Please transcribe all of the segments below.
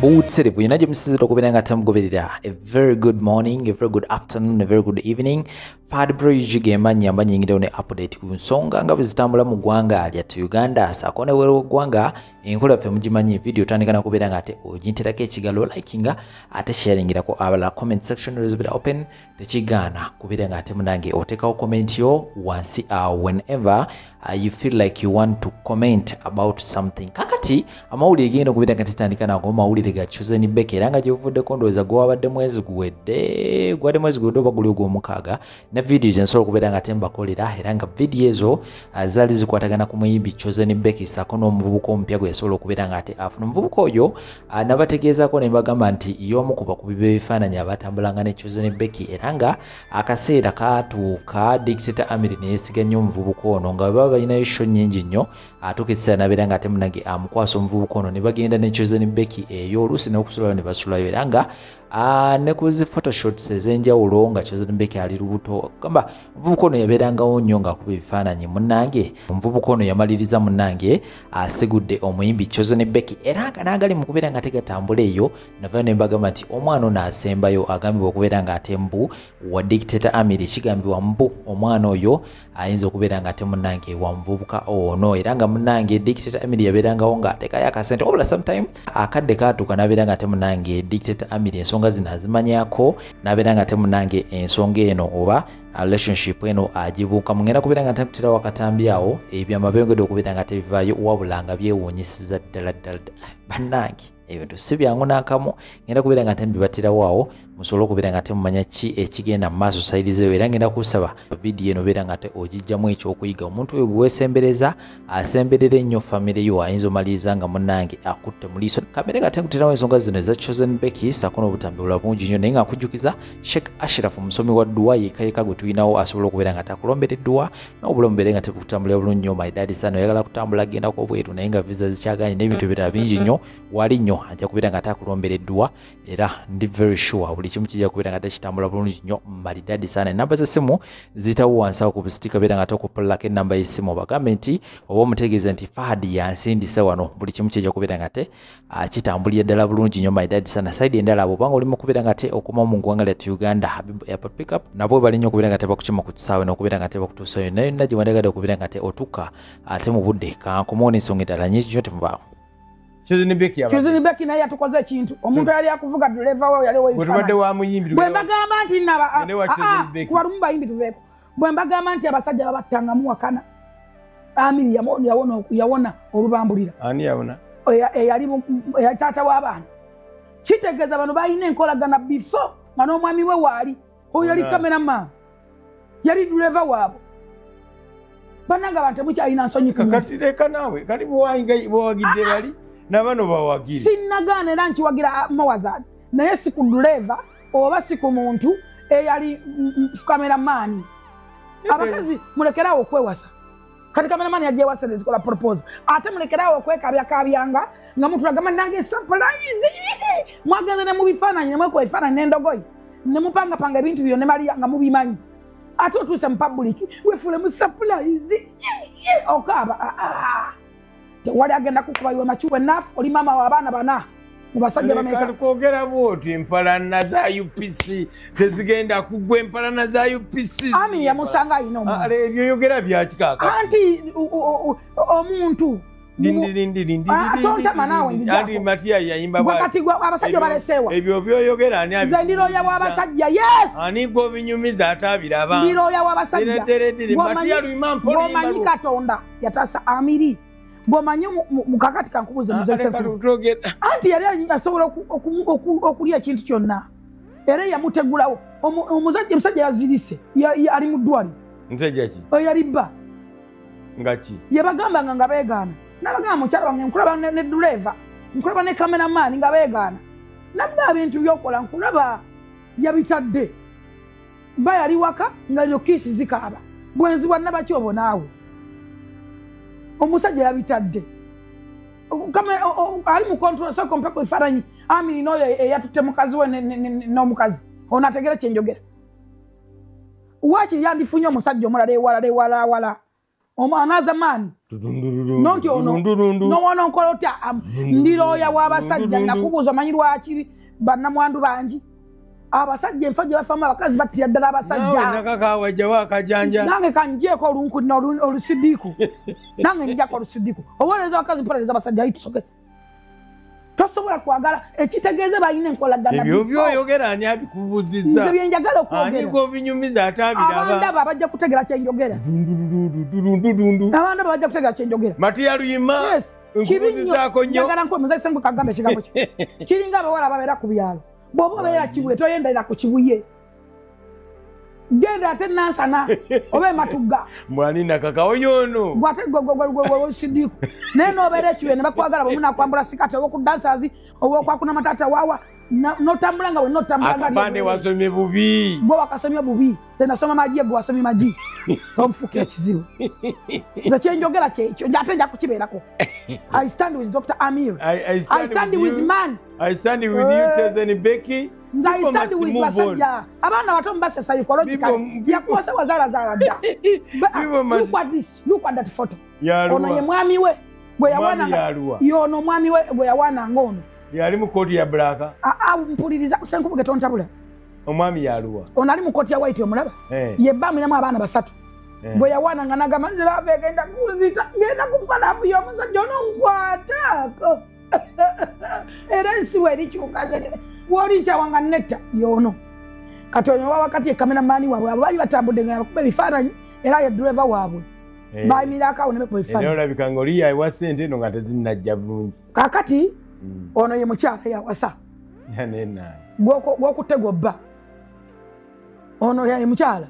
Mbutsirivu yunaje msiziro kubiranga tamugoberera. A very good morning, a very good afternoon, a very good evening. Fad bro yijigema nyamba nyingire one update ku nsonga nga bizitambula mu gwanga lya Uganda sakone wero gwanga enkola fe mujimanyi video tandikana kubiranga ate ojinterako ekigalo likinga ate sharingira ko abala comment section is bit open tekigana kubiranga ate munange otekawo comment yo once whenever you feel like you want to comment about something. Kakati amawuli egenda kubiranga titandikana ko mawuli ga Chosen Becky ranga jovudde kondoza gwa badde mwezi guwedde gwade mwezi guwedde baguli gwo mukaga na video jensolo kubiranga temba kolera heranga video ezo zali zikwatagana ku muyimbi Chosen Becky sakono omuvubuko ompya gwe yasolo kubiranga ate afuna omuvubuko oyo nabategeeza ko ne bagamba nti yomu kuba kubibe bifaananya abatambulanga ne Chosen Becky eranga akaseera katuuka dictator Amiri ne yesiganya omuvubuko ono nga baba balina isho nyingi nnyo atukisa nabiranga ate munage amukwaso omuvubuko ono ne bagenda ne Chosen Becky eyo olusi n'okusulayo ne basulayo eranga ne kuzi photoshots ezenjawulo nga Chosen Becky ali lubuto gamba omuvubuko ono yabeerangawo nnyo nga kuba ebifaananyi munnange omuvubuko ono yamaliriza munnange asegudde omuyimbi Chosen Becky eranga n'agali mu kubeera nga tegatambula eyo navayo ne mbagamba nti omwana ono asembayo agambibwa okubeera nga ate mbu wa dictator Amiri kigambibwa mbu omwana oyo ayinza okubeera nga ate munnange wa muvubuka ono eranga munnange dictator Amiri yabeerangawo nga atekayo akasente obula sometime akadde katuuka n'abeera nga ate munnange dictator Amiri ensonga zino azimanyako n'abeera nga ate munnange ensonga eno oba relationship eno agibuuka mungenda kubeera nga ntakutira wakatambi awo ebyama byongedde okubeera nga tebivaayo wabula nga byewuunyisiza ddala bannange ebintu si byangu n'akamu ngenda kubeera nga tembibatirawo awo musobole okubeera nga temumanya ki ekigenda mu maaso sayidizeyo era ngenda kusaba vidiyo eno beera nga ogijjamu ekyokuyiga omuntu oyo gwewesembereza asemberera ennyo famire yo ayinza omaliriza nga munnange akutte mu liiso kamere nga tekutirawo ensonga zino eza Chosen Becky sakono obutambi bulala bungi nnyo naye nga nkujjukiza Sheikh Ashraf omusomi wa dduwa yekayeka gwe tulinawo asobola okubeera nga takulombera edduwa n'obulamu beere nga tekutambulira bulungi nnyo my daddy son oyagala kutambula gendako obweru naye nga visa zikyaganye n'ebintu ebirala bingi nnyo wali nnyo ajja kubeera nga takulombera edduwa era ndi very sure buli kimu kijja kubeera nga tekitambula bulungi nnyo maridadi sana. Enamba z'essimu ziyitawo wansi awo ku busitika beera nga tokupulako ennamba y'essimu obagambe nti oba omutegeeza nti Fahad yansindisa wano buli kimu kijja kubeera nga kitambulira ddala bulungi nnyo maridadi sana. Saidi endala abo obanga olimu okubeera nga okoma mu ggwanga lya Uganda Habibu Airport Pickup nabo bali nnyo okubeera nga bakukima ku kisaawe n'okubeera nga bakutuusayo naye yonna gye wandagadde okubeera nga otuka ate mu budde kankumoona ensonga endala nyingi nnyo temuvaawo. Chosen Becky naye atukoze ekintu omuntu yali akuvuga driver we yali weyifaananyi bwe mbagamba nti kubalumba yimbi tuveeko bwe mbagamba nti abasajja babattangamu wakana Amiri yawona olubambulira ani yawona eyali taata w'abaana kitegeeza bano balina enkolagana before nga n'omwami we waali oyo yali cameraman yali driver waabwe bannanga abantu temukyalina nsonyi kati leka naawe kati bwewagidde bali nabano bawagire sinnagaana era nkiwagira mawazadi naye si ku driver oba si ku muntu eyali cameraman abakazi mulekerawo okwewasa kati cameraman yajewasa nezikola proposal ate mulekerawo okwekabyakabyanga nga mutulagamba nange surprise mwagenze ne mubifaananyi nemwekuba ebifaananyi n'endogoyi nemupangapanga ebintu byo ne Maria nga mubimanyi ate otuuse mu public wefule mu surprise okaaba wali agenda kukuba iwe machuwe nafu oli mama wa abaana bana mubasajja bameka kali kwogera bwoti empalana za UPC tezigenda kugwa empalana za UPC Amiri yamusanga ayina omwana ebyo yogera byakikaka anti omuntu andi Matia yayimba wakati abasajja balesewa ebyo byoyogera ani ndiroya w'abasajja yes ani gwo binyumiza atabiraba ndiroya w'abasajja Matia luima mpoli manyi Katonda yatasa Amiri bwomanyi mukakati kankubuze muzese anti yali asobola okulya ekintu kyonna era yamutegulawo omusajja yazirise ali mu ddwali nsajja ki yali bba ngaki yebagambanga nga beegaana nabagamba mukyala wange nkulaba ne driver nkulaba ne cameraman nga beegaana nabba ebintu byokola nkulaba yabitadde bba yali waka nga lyo kiisi zikaaba bwenzibwa nabakyobo naawe omusajja yabitadde ali mu control soko mpeko ifaranyi Amiri noyo eyatutte mukazi we n'omukazi ono ategere kyenjogera waki yandifunye omusajja omulala ewala another man nonti ono nowono nkolota ndiroya w'abasajja nakubuuza omanyi lwaki bannamwandu bangi abasajja enfa gye bafamu abakazi battira ddala abasajja nakakawajja wakajanja nange kanjeeko olunkudina olusidiiku nange njako olusidiiku owolereza abakazi mpolereza abasajja ayi tusoke tosobola kwagala ekitegeeze balina enkolagana ebyo byoyogera ani abikubuuzizza nze byenjagala okwogera ani gwobinyumiza ate abiraba abandaba bajja kutegera kyenjogera abandaba bajja kutegera kyenjogera matiya luyima nkubuuzizaako nnyo njagala nkuwe muzalisa ngwe kagamba ekigambo kye kiringa abawala ababeera ku byalo bw'oba obeera kibuye toyenderera ku kibuye genda ate nansana oba ematugga mwani nakakawo yono gwate sidiku naye n'obeera ekibuye ne bakwagala bwe munakwambula sikati owokudansazi owokwakuna matata waawa notambula nga wenna otambula akapande wasomye bubi gwe wakasomye bubi ze nasoma magi gwe wasomye magi tomufuka ekizibu nze kyenjogera kyekyo ate nja kukibeerako I stand with Dr. Amir I stand with man I stand with you Chezeni Becky nze I stand with basajja abaana bato mbase psychological yakuwasa wazaala dda look at that photo ono ye mwami we gwe yawana yono mwami we gwe yawana ngono yali mu koti ya black mpuliriza senkubuge tontabula omwami yaluwa ono ali mu koti ya white omulaba ye bamiramu abaana basatu bwe yawana nga nagamba nzirave genda kunzita genda kufalamu y'omusajja ononkwatako era ensi werikyukaze wolikyawanga netta yono kati onyo wa wakati ekameramanni waabwe abo bali batambudde nga bakuba ebifaananyi era ye driver waabwe bayimirako ne bekuba ebifaananyi era olabika ng'oliyo ayiwa ssente eno nga tezinnajja bulungi kakati ono ye mukyala yawasa gwokutegwa bba ono ye mukyala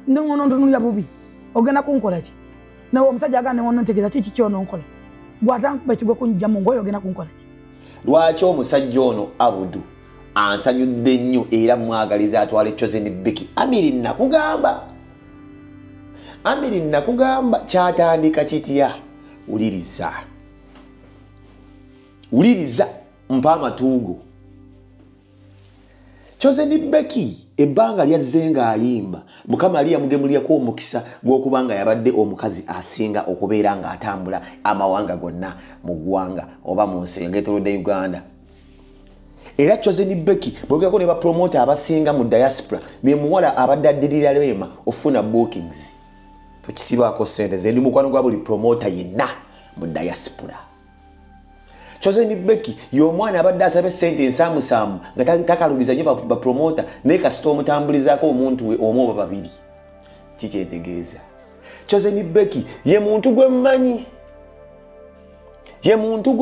ndiono ntunulya bubi ogenda kunkola ki nawe omusajja agamba newono ntegeeza kiki kyono nkola gwatankuba ekigwe kunjjamu ngoyo ogenda kunkola ki lwaki omusajja ono Abudu ansanyudde nnyo era mwagaliza atwala Chezeni Becky Amiri nakugamba kyatandika kitya uliriza mpa amatuugo Chezeni Becky ebbanga lyazze ng'ayimba Mukama ali yamugemulyako omukisa gw'okubanga yabadde omukazi asinga okubeera ng'atambula amawanga gonna mu ggwanga oba mu nsi ng'etolodde Uganda era Chezeni Becky bwogeko ne bapromota abasinga mu diaspora be muwala abadde addirira Rema ofuna bookings tokisibaako ssente ze ndi mukwano gwa buli promota yenna mu diaspora Chezeni Becky y'omwana abadde asaba ssente ensaamusaamu nga takalubiza nnyo bapromota naye kasita omutambulizaako omuntu we omu oba babiri kikyetegeeza Chezeni Becky ye muntu gwe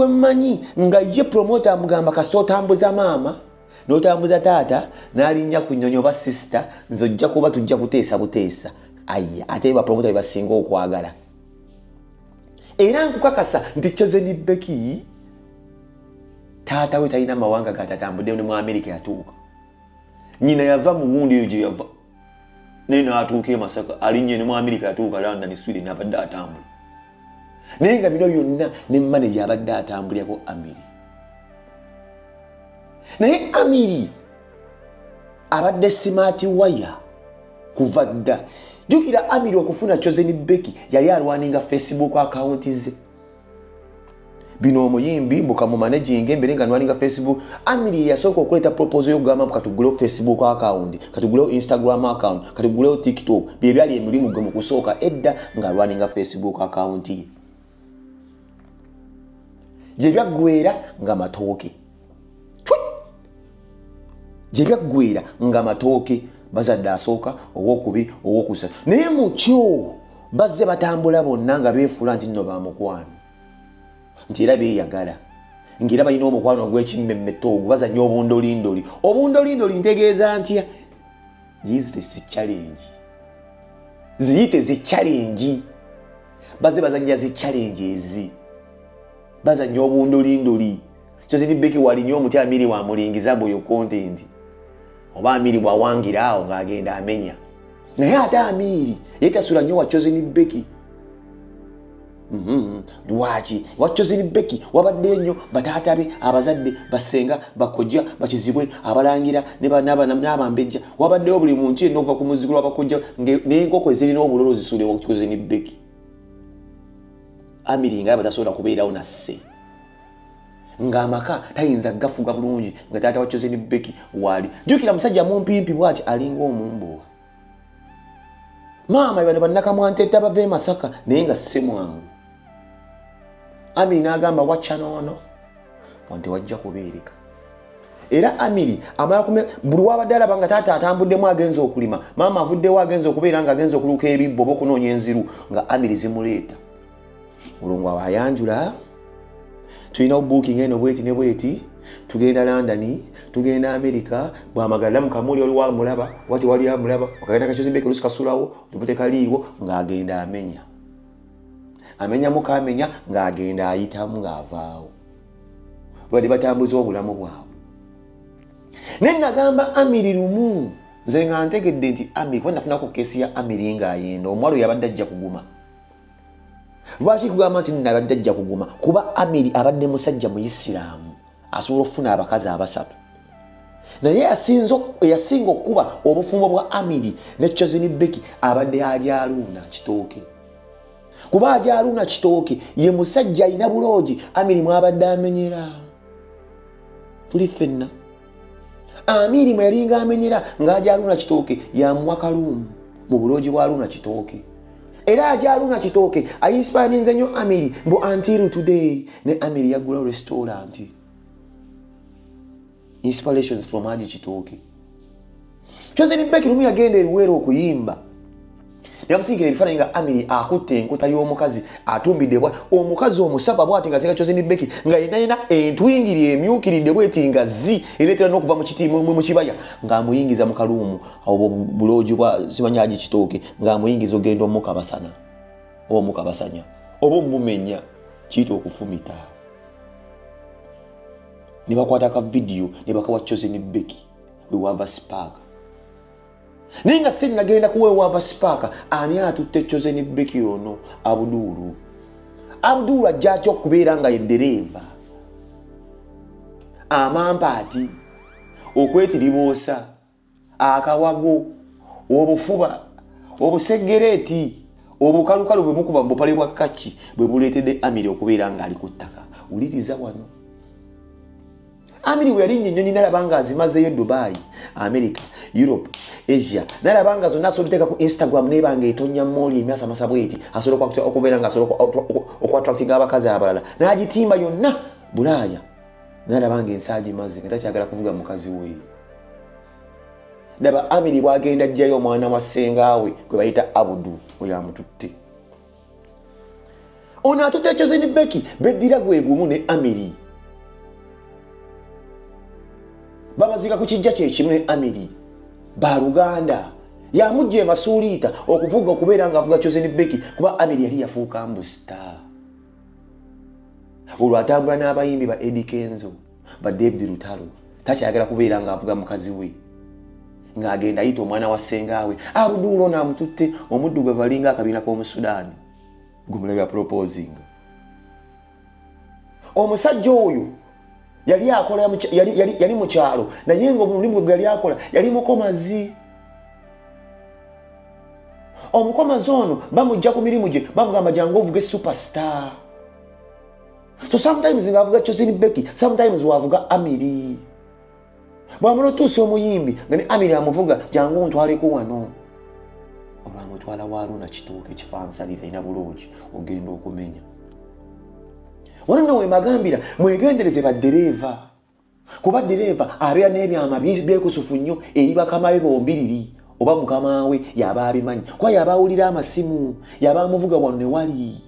mmanyi nga ye promota amugamba kasita otambuza maama n'otambuza taata n'alinnya ku nnyonyi oba sisita nze ojja kuba tujja kuteesa buteesa ayya ate bapromota be basinga okwagala era nkukakasa nti Chezeni Becky taata we talina mawanga gatatambudde ne mu America yatuuka nyina yava mu wundi eyo gye yava naye n'atuuka e Masaka alinnye ne mu America yatuuka London Sweden abadde atambula naye nga bino byonna ne manager abadde atambulirako Amiri naye Amiri abadde smart wire kuva dda jjukira Amiri okufuna Chezeni Becky yali alwaninga Facebook account ze bino omuyimbi mbuka mu managing embere nga nwalinga Facebook Amiri yasooka okuleta proposal y'okugamba katuguleo Facebook account katuguleo Instagram account katuguleo TikTok bye byali emirimu gwe mu kusooka edda nga alwaninga Facebook account ye gye byaggwera nga matooke bazadde asooka owokubiri owokusatu naye mu kyo bazze batambula bonna nga beefuula nti nno bamukwano nti era beeyagala ng'era balina omukwano ogw'ekimmemmette ogwo bazannya obundolindoli ntegeeza ntya ziyite zi challenge bazze bazannya zi challenge ezi bazannya obundolindoli Chezeni Becky walinnya omuti Amiri wamulingiza bwoyo content oba Amiri bwawangira awo ng'agenda amenya naye ate Amiri yetasula nnyo wa Chezeni Becky lwaki wa Chezeni Becky wabadde nnyo bataata be abazadde basenga bakojja bakizibwe abalangira n'abambejja wabaddewo buli muntu yenna okuva ku muzzukulu w'abakojja n'enkoko ezirina obulolo zisuule wa Chezeni Becky Amiri nga batasobola kubeerawo nasse nga amaka tayinza gafuga bulungi nga taata wa Chosen Beki wali jukira musajja mumpimpi bwati alinga omumbowa mama ibane bannakamwantetta bave Masaka naye nga ssemwangu Amiri n'agamba wacha nono wante wajja kubeereka era Amiri amala kume buli wabadala banga taata atambuddemu agenza okulima mama avuddewo agenza okubeera nga agenza okuluka ebibbo bokunoonya enziru nga Amiri zimuleeta mulungu awayanjula tulina booking eno bweti ne bweti tugenda London tugenda America bwamagala mukamuli oli wa mulaba wati wali amulaba wakagenda ka Chosen Beki lusika sulawo lupute kaliwo ng'agenda amenya mukamenya ng'agenda ayitamu ng'avaawo bali batambuza obulamu bwabwe nagamba Amiri lumu nze nga ntegedde nti Amiri kuba nafunako kesi ya Amiri ng'ayenda omwalo yabadde ajja kuguma lwaki kugamba nti nabadde ajja kuguma kuba Amiri abadde musajja mu Isiraamu asobola okufuna abakazi abasatu naye yasinga okuba obufumbo bwa Amiri ne Chosen Beki abadde ajaluuna kitooke kuba ajaluuna kitooke ye musajja alina buloogi Amiri mwabadde amenyera tuli ffenna Amiri mwe yalinga amenyera ng'ajaluuna kitooke yamuwa kaluumu mu buloogi bwa luuna kitooke era ajaluuna kitooke ayinspirinze nnyo Amiri mbu until today ne Amiri yagula restaurant inspirations from Haji Kitooke Chosen Beki lumu yagenda eruwero okuyimba yamusingira ebifaananyi nga Amiri akutte enkota y'omukazi atumbidde omukazi omusava bwati nga singa Chosen Beki nga yenayina entwingiri emyukiridde bweti nga ereetera n'okuva mu kibaya ng'amuyingiza mu kaluumu obwo buloogi bwa simanyi Haji Kitooke ng'amuyingiza ogenda omukabasana oba omukabasanya oba omumenya kiyita okufumita ne bakwata ka video ne bakawa Chosen Beki wewava spark ninga sini nagenda kuwewava spark ani atutte Chosen Beki ono Abdulu ajja okubeera nga ye dereva amampaati okwetiribuusa akawago obufuba obusegereeti obukalukalu bwe mukuba mbupale bwa kaki bwe buleetedde Amiri okubeera nga ali ku ttaka uliriza wano Amiri we yali nnyonyi nalabanga azimazeyo Dubai, America, Europe, Asia. Nalabanga zonna asobola ku Instagram nebanga etonya moli emyasa masabweti asobola okubeera nga asobola okwatractinga abakazi abalala. N'agitimba yonna Bulaaya. Nalabanga ensaaji maze nga takyagala kuvuga mukazi we. Daba Amiri bwagenda ajjayo omwana wa ssengaawe gwe bayita Abudu oyo amututte. Ono atutte Chosen Beki beddira gwe gumu ne Amiri. Babazika ku kijja kye kimu ne Amiri. Baruganda yamujje emasuuliita okuvuga okubeera nga avuga Chosen Beki kuba Amiri yali yafuuka mbusta. Olwo atambula n'abayimbi ba Eddie Kenzo ba David Lutalo takyagala kubeera nga avuga mukazi we ng'agenda ayita omwana wa ssengaawe Abdul n'amututte omuddugavu alinga akabiina k'Omusudaani gumulabya proposing. Omusajja oyo yali akola yali mu kyalo naye ng'omulimu gwe yali akola yali mukomazi. Omukomazi ono bamujja ku mirimu gye bamugamba jangu ovuge superstar. So sometimes ngavuga Chosen Beki, sometimes wavuga Amiri. Bwamalo tuso omuyimbi ngani Amiri amuvuga jangu ntwaleko wano. Olwamutwala Waluna Kitooke kifansalira ina buloogi ogenda okumenya. Wano we magambira mwegendereze baddereva. Kuba dereva abeera n'ebyama byekusufu nnyo eri bakama be bombiriri oba mukama we yaba abimanyi. Kwa yaba awulira amasimu yaba amuvuga wano ne wali.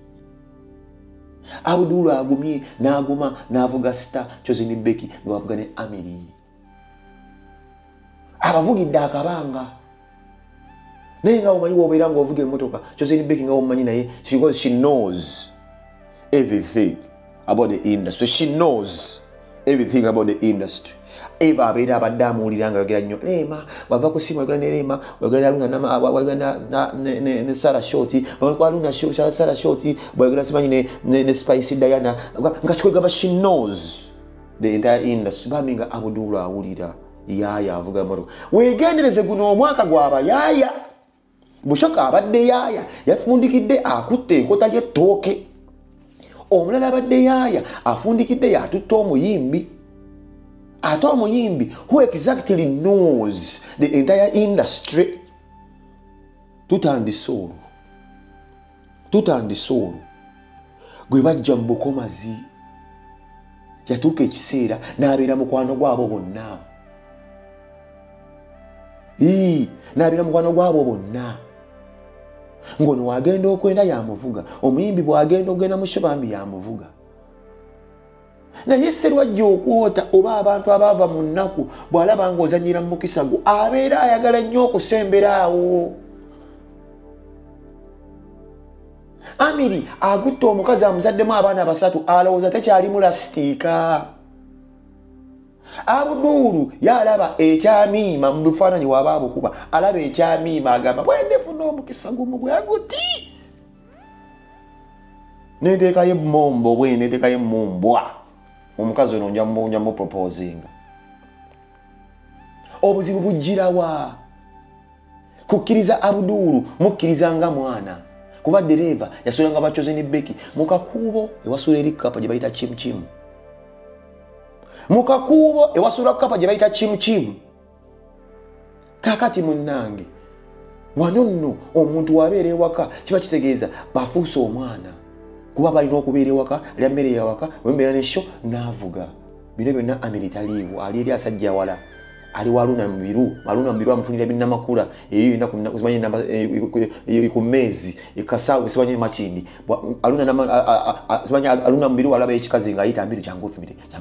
Abdul agumye n'aguma n'avuga star Chosen Beki n'avuga ne Amiri. Abavugidde akabanga. Naye nga omanyi wobeera nga ovuga emmotoka Chosen Beki nga omanyi naye because she knows everything about the industry. She knows everything about the industry. Eva abeera abadde amuwulira nga yogera nnyo Lema wava ku simu yogera ne Lema wogera Luna ne Sarah Shorty kwa Luna Sarah Shorty wogera simanyi ne Spicy Diana nga kikwegamba she knows the entire industry. Baminga Abdul awulira yaaya avuga moto wegendereze guno omwaka gwaba yaaya bushoka abadde yaaya yafundikidde akutte enkota y'ettooke omulala abadde yaaya afundikidde yatutta omuyimbi ate omuyimbi who exactly knows the entire industry. Tutandise olwo gwe bajja mu Bukomazi yatuuka ekiseera n'abeera mukwano gwabo bonna n'abeera mukwano gwabo bonna ngono wagenda okwenda yamuvuga omuyimbi bwagenda okugenda mu shobambi yamuvuga naye Sserwajja okwota oba abantu abaava mu nnaku bw'alaba ng'ozanyira mu mukisa gwo abeera ayagala nnyo okusemberaawo. Amiri agutta omukazi amuzaddemu abaana basatu alowooza tekyali mulasitiika. Abudulu yalaba ekyamiima mu bifaananyi waba abukuba alaba ekyamiima agamba bwendefuna omukisa gumu gweguti nenteekayo mombo bwe nenteekayo mumbwa omukazi ono nja mu proposinga. Obuzibu bujjirawa kukkiriza Abudulu mukkiriza nga mwana kuba dereva yasulanga bachoze ni beki mukakubo ewasula eri kapa gye bayita chimchim mukakubo ewasula kapa gye bayita chimchim. Kakati munnange wano nno omuntu wabeera ewaka kiba kitegeeza bafuusa omwana kuba balina okubeera ewaka lya mmere yawaka wembeera nesho n'avuga bino byonna Amiri taliiwo ali eri asajja wala ali waluna mbiru amufunira ebinnamakula eyo kumanya namba ku mezi ekasawo sibanye machindi aluna mbiru alaba ekikazi nga ayita Amiri jangu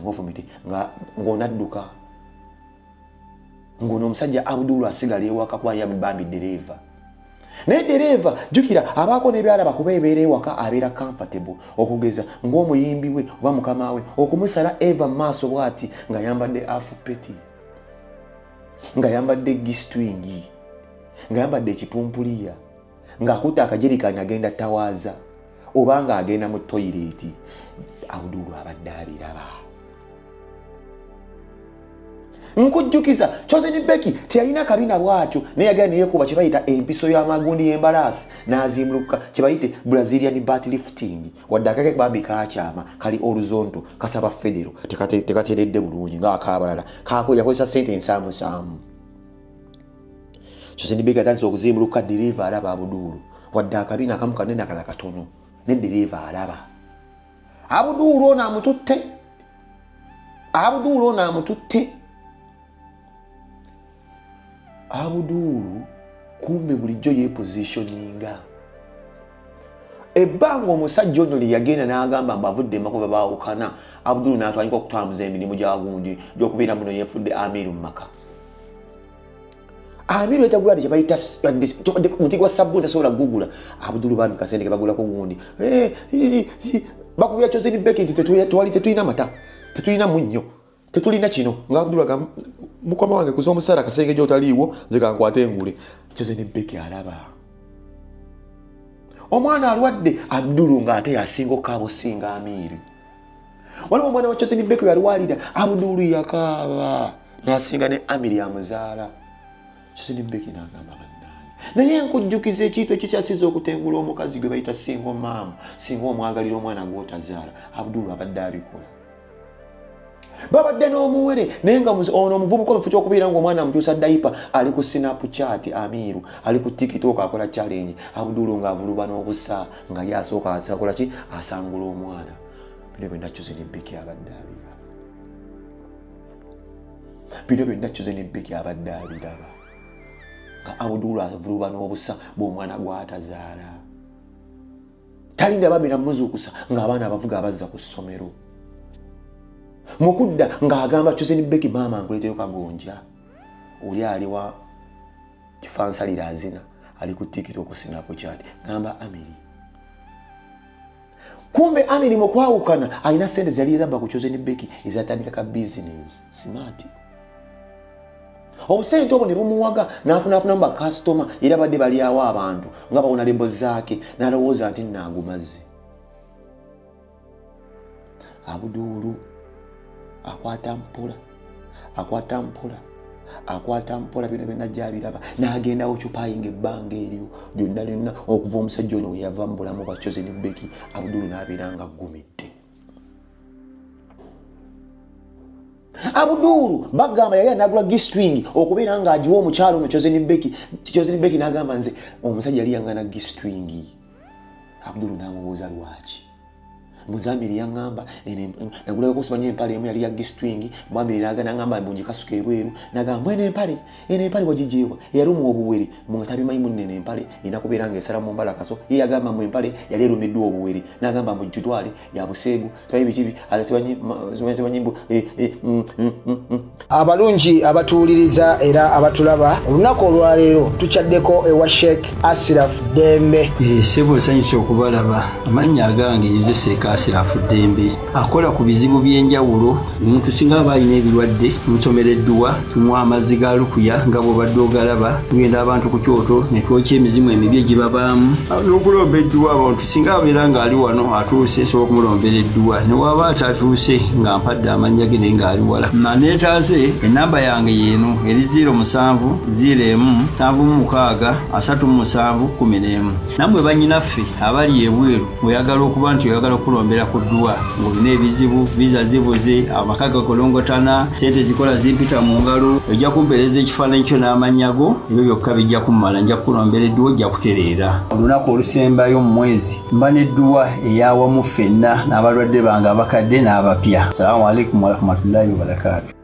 ofumite nga ng'onadduka ngono omusajja Abudulu asigala ewaka kuba yamubambi dereva. Naye dereva jukira abaako n'ebyalaba kuba ebeera ewaka abeera comfortable okugeza ng'omuyimbi we oba mukama we okumusala eva maaso bw'ati nga yambadde afupeti nga yambadde gistwingi nga yambadde ekipumpuliya ng'akutte akajerikani agenda tawaaza oba ng'agenda mu toyireti. Abudulu abadde abiraba. Nkujjukiza Chosen Beki teyalina kabina bwatyo naye yagenda neyekuba kye bayita empiso y'amagundi y'embalaasi n'azimbuluka kye bayite Brazilian butt lifting wadde akake bambi kakyama kali oluzonto kasaba federo tekateredde bulungi ng'akaabalala kako yakozesa sente ensaamusaamu. Chosen Beki atandise okuzimbuluka dereva alaba Abudulu wadde akabina akamu kanene akala katono ne dereva alaba Abudulu ono amututte. Abudulu kumbe bulijjo yepositioninga ebbanga omusajja ono lye yagenda n'agamba mbavudde makuba baawukana Abudulu n'atwalika okutambuza emirimu gyagundi gy'okubeera muno yeefudde Amiru mu maka. Amiru yetagula kye bayita muti gwa sabbuuni tasobola kugugula Abudulu bambi kasente ke bagulako gundi bakubira Chosen Beki nti tetulina mata tetulina munnyo tetulina kino nga Abudulu agamba mukama wange kuza omusara kasenge gy'otaliiwo nze kankwate engule. Chosen Beki alaba omwana alwadde Abudulu ng'ate yasinga okaabusinga Amiru. Waliwo omwana wa Chosen Beki yali walira Abudulu yakaaba n'asinga ne Amiri amuzaala. Chosen Beki n'agamba bannange naye nkujjukiza ekintu ekikyasiza okutengula omukazi gwe bayita singa omaamu singa omwagalira omwana gw'otazaala Abudulu abadde abikola. Babadde n'omuwere naye nga ono omuvubuka omufu ky'okubeera ng'omwana amutuusa dayipa ali ku Snapchat Amiru ali ku TikTok akola challenge Abudulu ng'avuluba n'obusa nga ye asooka asakola ki asangula omwana. Bino byonna Chosen Beki abadde abiraba. Nga Abudulu avuluba n'obusa bw'omwana gw'atazaala talinda bambi namuzuukusa ng'abaana abavuga abazza ku ssomero. Mukudda ng'agamba Chosen Beki maama nkuleteyo kagonja oli aliwa kifansalira azina ali ku TikTok ku Snapchat ngamba Amiri. Kumbe Amiri mu kwawukana alina sente zali ezabba ku Chosen Beki ezatandika ka business smart. Obusente obwo ne bumuwaga n'afunafunamu bakasitoma era badde bali awo abantu nga bawona lebo zaake n'alowooza nti naagumaze. Abudulu akwata mpola bino byonna gy'abiraba n'agenda occupying ebbanga eryo lyonna lyonna okuva omusajja ono we yava mu bulamu bwa Chosen Beki Abudulu n'abeera nga aggumidde. Abdul bagamba yali anagula gistring okubeera nga ajiwa omukyalo ono Chosen Beki n'agamba nze omusajja yali yangana gistring. Abdul n'amubuuza lwaki. Muzambiri yangamba nagula okusomanya empale emu yali ya gistring mwambiri n'agana ngamba mbunji kasuka ebweru n'agamba mwene empale wagijeewa yalumu obuweri munga tabimanyi munene empale ina kubeera nga esala mu mbala kaso ye yagamba mu empale yali erumiddwa obuweri n'agamba mu jutwale ya buseegu tabibi kibi alesebanyimbu abalungi abatuuliriza era abatulaba olunaku olwaleero tucaddeko ewa Sheikh Ashraf Dembe sebo sanyusa okubalaba amannya agange yezeseka Ashraf Dembe akola ku bizibu by'enjawulo omuntu singa balina ebirwadde musomereddwa tunywa amazzi ga lukuya nga bw'obadde ogalaba tugenda abantu ku kyoto ne twokya emizimu emibi egibabaamu n'okulomba edduwa abantu singa abeera ng'ali wano atuuse sobola okumulombeera edduwa ne waba atatuuse nga mpadde amannya ge naye ng'ali wala maneetaase ennamba yange yeeno eri 07 01 76 37 11 nammwe bannyinaffe abali ebweru oyagala okuba nti oyagala okulombera ku dduwa ng'olina ebizibu viza zibuze amaka gakolongotana sente zikola zimpita mu ngalo ojja kumpeereza ekifaananyi kyo n'amannya go ebyo byokka bijja kummala nja kukulombera edduwa ojja kutereera olunaku olusembayo mu mwezi mba n'edduwa eyawamu ffenna n'abalwadde bange abakadde n'abapya. Assalamu alaikum warahmatullahi wabarakatuh.